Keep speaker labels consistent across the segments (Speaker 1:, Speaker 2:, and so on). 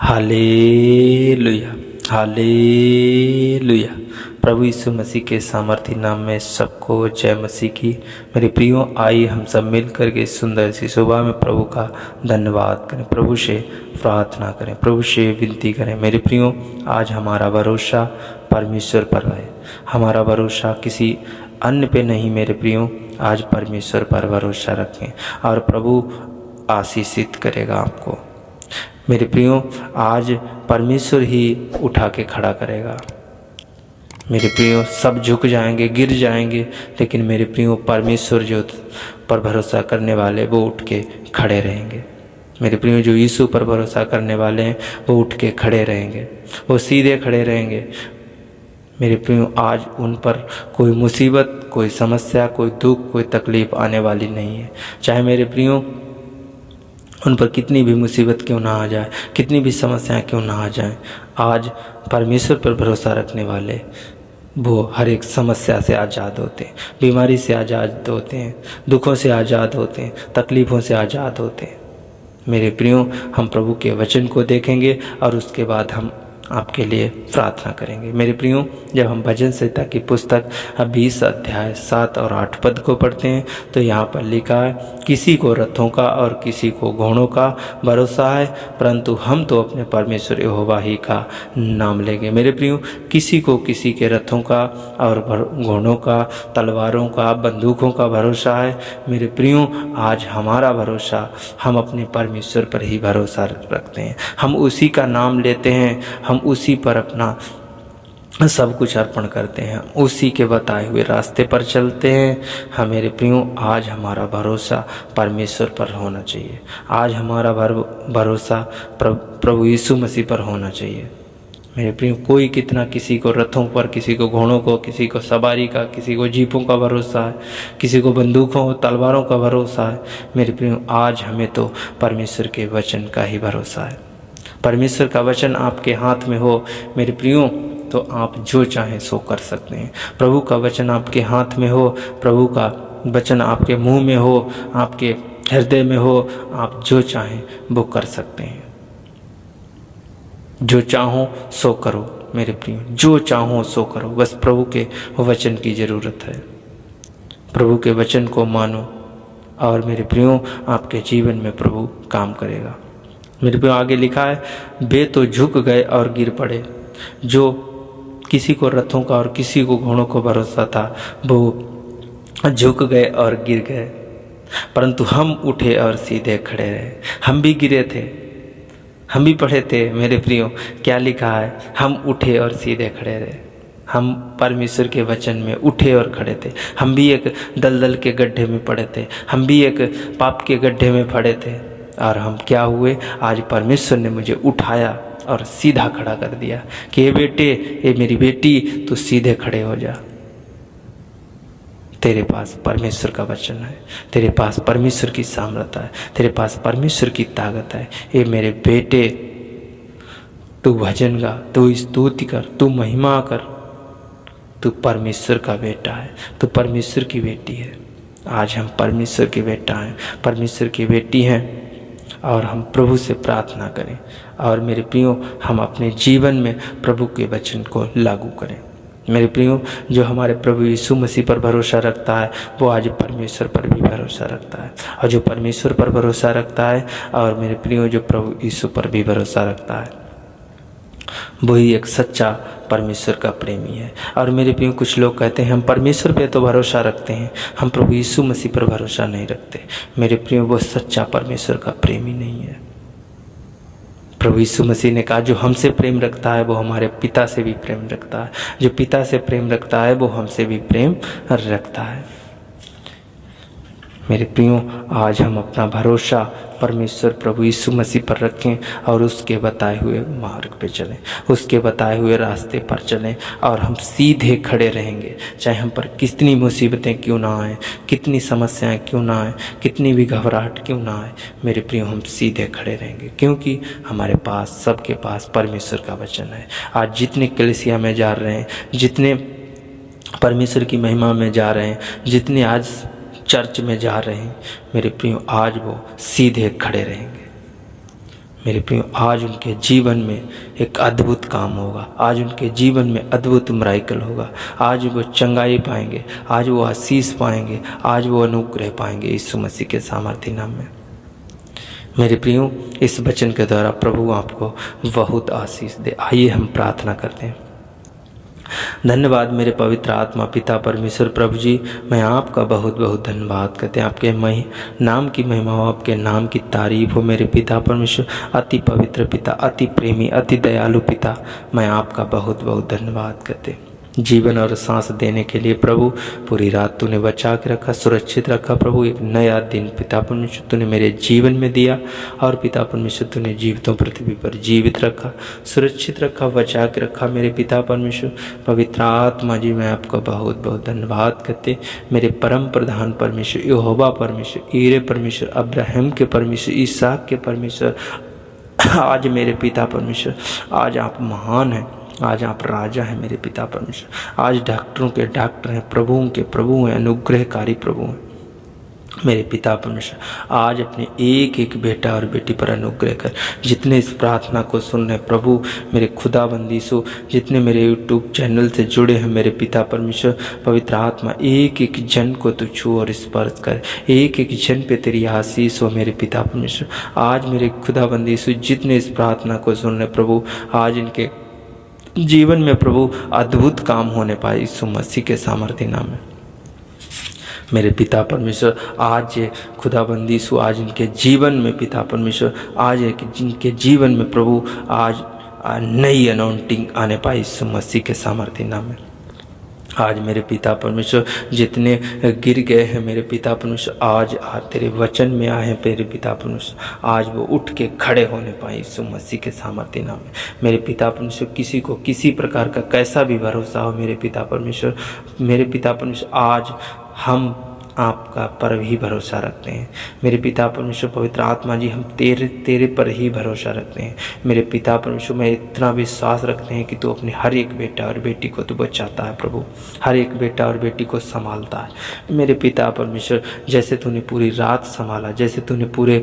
Speaker 1: Hallelujah, hallelujah. प्रभु यीशु मसीह के सामर्थी नाम में सबको जय मसीह की। मेरे प्रियो, आइए हम सब मिल कर के इस सुंदर सी सुबह में प्रभु का धन्यवाद करें, प्रभु से प्रार्थना करें, प्रभु से विनती करें। मेरे प्रियो, आज हमारा भरोसा परमेश्वर पर है, हमारा भरोसा किसी अन्य पे नहीं। मेरे प्रियो, आज परमेश्वर पर भरोसा रखें और प्रभु आशीषित करेगा आपको। मेरे प्रियो, आज परमेश्वर ही उठा के खड़ा करेगा। मेरे प्रियो, सब झुक जाएंगे, गिर जाएंगे, लेकिन मेरे प्रियो परमेश्वर जो पर भरोसा करने वाले वो उठ के खड़े रहेंगे। मेरे प्रियो, जो यीशु पर भरोसा करने वाले हैं वो उठ के खड़े रहेंगे, वो सीधे खड़े रहेंगे। मेरे प्रियो, आज उन पर कोई मुसीबत, कोई समस्या, कोई दुख, कोई तकलीफ आने वाली नहीं है। चाहे मेरे प्रियो उन पर कितनी भी मुसीबत क्यों ना आ जाए, कितनी भी समस्याएं क्यों ना आ जाएं, आज परमेश्वर पर भरोसा रखने वाले वो हर एक समस्या से आज़ाद होते हैं, बीमारी से आज़ाद होते हैं, दुखों से आज़ाद होते हैं, तकलीफ़ों से आज़ाद होते हैं। मेरे प्रियो, हम प्रभु के वचन को देखेंगे और उसके बाद हम आपके लिए प्रार्थना करेंगे। मेरे प्रियो, जब हम भजन संहिता की पुस्तक 20 अध्याय 7 और 8 पद को पढ़ते हैं तो यहाँ पर लिखा है, किसी को रथों का और किसी को घोड़ों का भरोसा है, परंतु हम तो अपने परमेश्वर यहोवा ही का नाम लेंगे। मेरे प्रियो, किसी को किसी के रथों का और घोड़ों का, तलवारों का, बंदूकों का भरोसा है। मेरे प्रियो, आज हमारा भरोसा हम अपने परमेश्वर पर ही भरोसा रखते हैं, हम उसी का नाम लेते हैं, हम उसी पर अपना सब कुछ अर्पण करते हैं, उसी के बताए हुए रास्ते पर चलते हैं। हाँ मेरे प्रियो, आज हमारा भरोसा परमेश्वर पर होना चाहिए, आज हमारा भरोसा प्रभु यीशु मसीह पर होना चाहिए। मेरे प्रियो, कोई कितना किसी को रथों पर, किसी को घोड़ों को, किसी को सवारी का, किसी को जीपों का भरोसा है, किसी को बंदूकों तलवारों का भरोसा है। मेरे प्रियो, आज हमें तो परमेश्वर के वचन का ही भरोसा है। परमेश्वर का वचन आपके हाथ में हो मेरे प्रियो, तो आप जो चाहें सो कर सकते हैं। प्रभु का वचन आपके हाथ में हो, प्रभु का वचन आपके मुंह में हो, आपके हृदय में हो, आप जो चाहें वो कर सकते हैं। जो चाहो सो करो मेरे प्रियो, जो चाहो सो करो। बस प्रभु के वचन की ज़रूरत है। प्रभु के वचन को मानो और मेरे प्रियो, आपके जीवन में प्रभु काम करेगा। मेरे पे आगे लिखा है, वे तो झुक गए और गिर पड़े। जो किसी को रथों का और किसी को घोड़ों को भरोसा था वो झुक गए और गिर गए, परंतु हम उठे और सीधे खड़े रहे। हम भी गिरे थे, हम भी पढ़े थे मेरे प्रियो, क्या लिखा है, हम उठे और सीधे खड़े रहे। हम परमेश्वर के वचन में उठे और खड़े थे। हम भी एक दलदल के गड्ढे में पड़े थे, हम भी एक पाप के गड्ढे में पड़े थे, और हम क्या हुए, आज परमेश्वर ने मुझे उठाया और सीधा खड़ा कर दिया कि ये बेटे, ये मेरी बेटी, तू सीधे खड़े हो जा। तेरे पास परमेश्वर का वचन है, तेरे पास परमेश्वर की सामर्थ्य है, तेरे पास परमेश्वर की ताकत है। ये मेरे बेटे, तू भजन गा, तू स्तुति कर, तू महिमा कर, तू परमेश्वर का बेटा है, तू परमेश्वर की बेटी है। आज हम परमेश्वर के बेटा हैं, परमेश्वर की बेटी हैं, और हम प्रभु से प्रार्थना करें और मेरे प्रियो, हम अपने जीवन में प्रभु के वचन को लागू करें। मेरे प्रियो, जो हमारे प्रभु यीशु मसीह पर भरोसा रखता है वो आज परमेश्वर पर भी भरोसा रखता है, और जो परमेश्वर पर भरोसा रखता है और मेरे प्रियो जो प्रभु यीशु पर भी भरोसा रखता है वही एक सच्चा परमेश्वर का प्रेमी है। और मेरे प्रियो, कुछ लोग कहते हैं हम परमेश्वर पे तो भरोसा रखते हैं, हम प्रभु यीशु मसीह पर भरोसा नहीं रखते। मेरे प्रियो, वो सच्चा परमेश्वर का प्रेमी नहीं है। प्रभु यीशु मसीह ने कहा, जो हमसे प्रेम रखता है वो हमारे पिता से भी प्रेम रखता है, जो पिता से प्रेम रखता है वो हमसे भी प्रेम रखता है। मेरे प्रियो, आज हम अपना भरोसा परमेश्वर प्रभु यीशु मसीह पर रखें और उसके बताए हुए मार्ग पे चलें, उसके बताए हुए रास्ते पर चलें, और हम सीधे खड़े रहेंगे। चाहे हम पर कितनी मुसीबतें क्यों ना आए, कितनी समस्याएं क्यों ना आए, कितनी भी घबराहट क्यों ना आए, मेरे प्रियो, हम सीधे खड़े रहेंगे, क्योंकि हमारे पास, सबके पास परमेश्वर का वचन है। आज जितने कलीसिया में जा रहे हैं, जितने परमेश्वर की महिमा में जा रहे हैं, जितने आज चर्च में जा रहे हैं, मेरे प्रियो, आज वो सीधे खड़े रहेंगे। मेरे प्रियो आज उनके जीवन में एक अद्भुत काम होगा, आज उनके जीवन में अद्भुत मिरेकल होगा, आज वो चंगाई पाएंगे, आज वो आशीष पाएंगे, आज वो अनुग्रह पाएंगे यीशु मसीह के सामर्थी नाम में। मेरे प्रियो इस वचन के द्वारा प्रभु आपको बहुत आशीष दे। आइए हम प्रार्थना करते हैं। धन्यवाद मेरे पवित्र आत्मा पिता परमेश्वर प्रभु जी, मैं आपका बहुत बहुत धन्यवाद करते हैं। आपके नाम की महिमा हो, आपके नाम की तारीफ हो मेरे पिता परमेश्वर। अति पवित्र पिता, अति प्रेमी, अति दयालु पिता, मैं आपका बहुत बहुत धन्यवाद करते हैं। जीवन और सांस देने के लिए प्रभु पूरी रात तूने बचा के रखा, सुरक्षित रखा प्रभु। एक नया दिन पिता परमेश्वर तूने मेरे जीवन में दिया और पिता परमेश्वर तूने जीवितों पृथ्वी पर जीवित रखा, सुरक्षित रखा, बचा के रखा मेरे पिता परमेश्वर। पवित्र आत्मा जी मैं आपका बहुत बहुत धन्यवाद करते। मेरे परम प्रधान परमेश्वर, यहोवा परमेश्वर, ईरे परमेश्वर, अब्राहम के परमेश्वर, इसहाक के परमेश्वर, आज मेरे पिता परमेश्वर, आज आप महान हैं, आज आप राजा हैं मेरे पिता परमेश्वर। आज डॉक्टरों के डॉक्टर हैं, प्रभुओं के प्रभु हैं, अनुग्रहकारी प्रभु हैं मेरे पिता परमेश्वर। आज अपने एक एक बेटा और बेटी पर अनुग्रह कर। जितने इस प्रार्थना को सुन रहे प्रभु मेरे खुदाबंदी सो, जितने मेरे यूट्यूब चैनल से जुड़े हैं मेरे पिता परमेश्वर, पवित्र आत्मा एक एक जन को तू छू और स्पर्श कर, एक एक जन पे तेरी आशीष हो मेरे पिता परमेश्वर। आज मेरे खुदाबंदी सो जितने इस प्रार्थना को सुन रहे प्रभु, आज इनके जीवन में प्रभु अद्भुत काम होने पाए यीशु मसीह के सामर्थ्य नाम में मेरे पिता परमेश्वर। आज ये खुदाबंदी सु आज इनके जीवन में पिता परमेश्वर, आज जिनके जीवन में प्रभु आज नई अनाउंटिंग आने पाए यीशु मसीह के सामर्थ्य नाम में। आज मेरे पिता परमेश्वर जितने गिर गए हैं मेरे पिता परमेश्वर, आज तेरे वचन में आए हैं मेरे पिता परमेश्वर, आज वो उठ के खड़े होने पाए यीशु मसीह के सामर्थ्य नाम में मेरे पिता परमेश्वर। किसी को किसी प्रकार का कैसा भी भरोसा हो मेरे पिता परमेश्वर, मेरे पिता परमेश्वर, आज हम आपका पर ही भरोसा रखते हैं मेरे पिता परमेश्वर। पवित्र आत्मा जी हम तेरे पर ही भरोसा रखते हैं मेरे पिता परमेश्वर। मैं इतना विश्वास रखते हैं कि तू अपने हर एक बेटा और बेटी को तू बचाता है प्रभु, हर एक बेटा और बेटी को संभालता है मेरे पिता परमेश्वर। जैसे तूने पूरी रात संभाला, जैसे तूने पूरे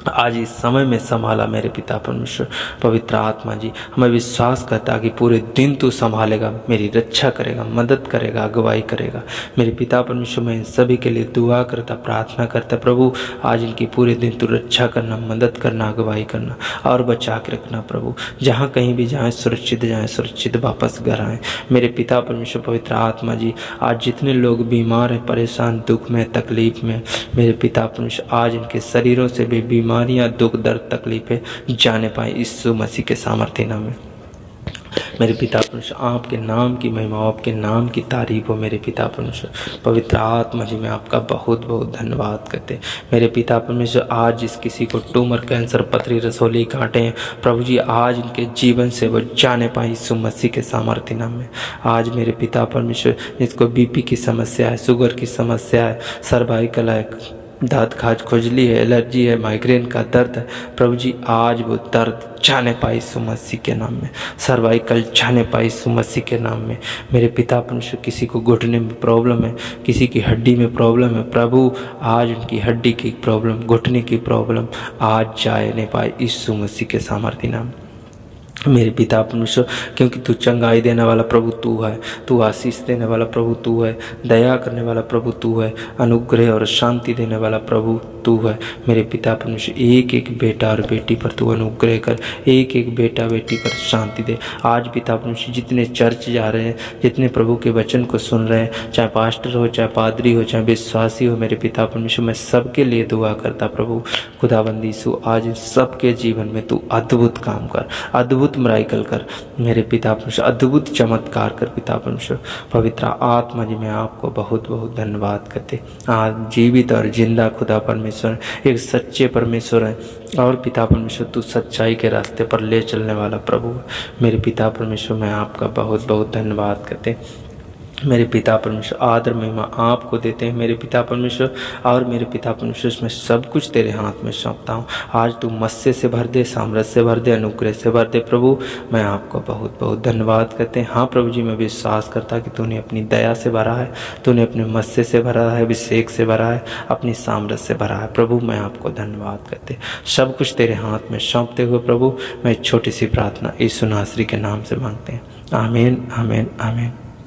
Speaker 1: आज इस समय में संभाला मेरे पिता परमेश्वर, पवित्र आत्मा जी हमें विश्वास करता कि पूरे दिन तू संभालेगा, मेरी रक्षा करेगा, मदद करेगा, अगुवाई करेगा मेरे पिता परमेश्वर। मैं इन सभी के लिए दुआ करता, प्रार्थना करता प्रभु, आज इनकी पूरे दिन तू रक्षा करना, मदद करना, अगुवाई करना और बचा के रखना प्रभु। जहाँ कहीं भी जाएँ सुरक्षित वापस घर आएँ मेरे पिता परमेश्वर। पवित्र आत्मा जी आज जितने लोग बीमार हैं, परेशान, दुख में, तकलीफ में मेरे पिता परमेश्वर, आज इनके शरीरों से भी बीमारियां, दुख, दर्द, तकलीफें जाने पाए यीशु मसीह के सामर्थ्य नाम में मेरे पिता परमेश्वर। आपके नाम की महिमा, आपके नाम की तारीफ हो मेरे पिता परमेश्वर। पवित्र आत्मा जी मैं आपका बहुत बहुत धन्यवाद करते मेरे पिता परमेश्वर। आज जिस किसी को ट्यूमर, कैंसर, पथरी, रसोली, कांटे हैं प्रभु जी, आज इनके जीवन से वो जाने पाए यीशु मसीह के सामर्थ्य नाम में। आज मेरे पिता परमेश्वर जिसको बीपी की समस्या है, शुगर की समस्या है, सर्वाइकल है, दांत खाज, खुजली है, एलर्जी है, माइग्रेन का दर्द है प्रभु जी, आज वो दर्द जाने पाए यीशु मसीह के नाम में, सर्वाइकल जाने पाए यीशु मसीह के नाम में मेरे पिता परमेश्वर। किसी को घुटने में प्रॉब्लम है, किसी की हड्डी में प्रॉब्लम है प्रभु, आज उनकी हड्डी की प्रॉब्लम, घुटने की प्रॉब्लम आज जाने पाए यीशु मसीह के सामर्थ्य नाम मेरे पिता परमेश्वर। क्योंकि तू चंगाई देने वाला प्रभु तू है, तू आशीष देने वाला प्रभु तू है, दया करने वाला प्रभु तू है, अनुग्रह और शांति देने वाला प्रभु तू है मेरे पिता परमेश्वर। एक एक बेटा और बेटी पर तू अनुग्रह कर, एक एक बेटा बेटी पर शांति दे। आज पिता परमेश्वर जितने चर्च जा रहे हैं, जितने प्रभु के वचन को सुन रहे हैं, चाहे पास्टर हो, चाहे पादरी हो, चाहे विश्वासी हो मेरे पिता परमेश्वर, मैं सबके लिए दुआ करता प्रभु खुदाबंदी यीशु। आज सबके जीवन में तू अद्भुत काम कर, अद्भुत मिरेकल कर मेरे पिता परमेश्वर, अद्भुत चमत्कार कर पिता परमेश्वर। पवित्र आत्मा जी मैं आपको बहुत बहुत धन्यवाद करते। आज जीवित और जिंदा खुदा परमेश्वर, एक सच्चे परमेश्वर है और पिता परमेश्वर तू सच्चाई के रास्ते पर ले चलने वाला प्रभु है मेरे पिता परमेश्वर। मैं आपका बहुत बहुत धन्यवाद करते। मेरे पिता परमेश्वर, आदर महिमा आपको देते हैं मेरे पिता परमेश्वर। और मेरे पिता परमेश्वर, मैं सब कुछ तेरे हाथ में सौंपता हूँ। आज तू मत्स्य से भर दे, सामर्थ्य से भर दे, अनुग्रह से भर दे प्रभु। मैं आपको बहुत बहुत धन्यवाद करते हैं। हाँ प्रभु जी, मैं विश्वास करता कि तूने अपनी दया से भरा है, तूने अपने मत्स्य से भरा है, अभिषेक से भरा है, अपनी सामर्थ्य से भरा है प्रभु। मैं आपको धन्यवाद करते, सब कुछ तेरे हाथ में सौंपते हुए प्रभु मैं एक छोटी सी प्रार्थना यीशु नासरी के नाम से मांगते हैं। आमीन, आमीन, आमीन।